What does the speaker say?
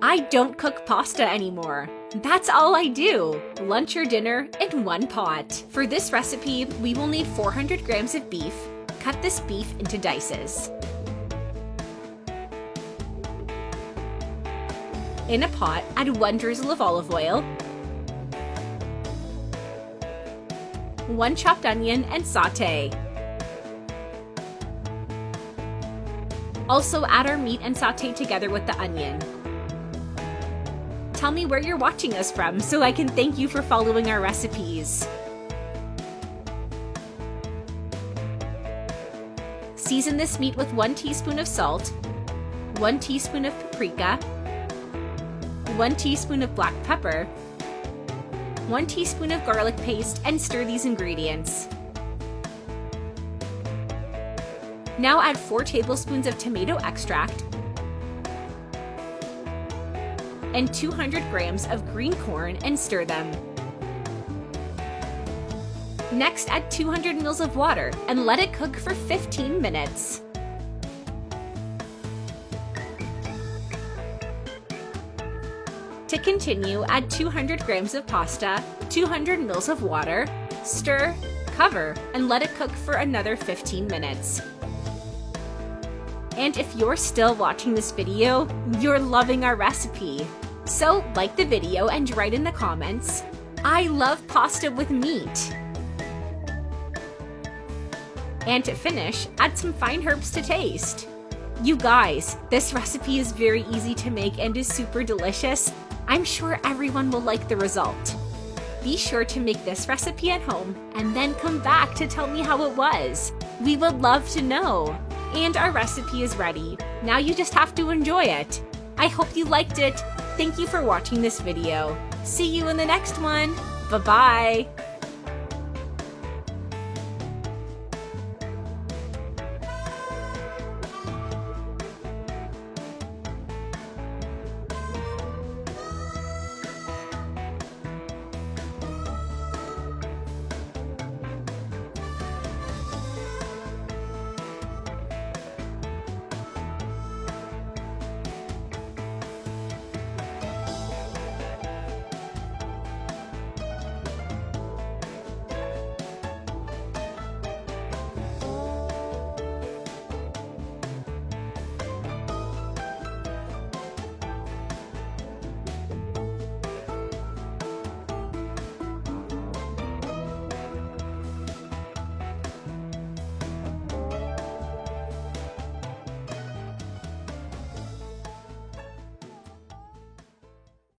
I don't cook pasta anymore. That's all I do. Lunch or dinner in one pot. For this recipe, we will need 400 grams of beef. Cut this beef into dices. In a pot, add 1 drizzle of olive oil, 1 chopped onion, and sauté. Also add our meat and sauté together with the onion. Tell me where you're watching us from so I can thank you for following our recipes. Season this meat with 1 teaspoon of salt, 1 teaspoon of paprika, 1 teaspoon of black pepper, 1 teaspoon of garlic paste, and stir these ingredients. Now add 4 tablespoons of tomato extract and 200 grams of green corn and stir them. Next, add 200 ml of water and let it cook for 15 minutes. To continue, add 200 grams of pasta, 200 ml of water, stir, cover, and let it cook for another 15 minutes. And if you're still watching this video, you're loving our recipe. So like the video and write in the comments, "I love pasta with meat." And to finish, add some fine herbs to taste. You guys, this recipe is very easy to make and is super delicious. I'm sure everyone will like the result. Be sure to make this recipe at home and then come back to tell me how it was. We would love to know. And our recipe is ready. Now you just have to enjoy it. I hope you liked it. Thank you for watching this video. See you in the next one. Bye-bye.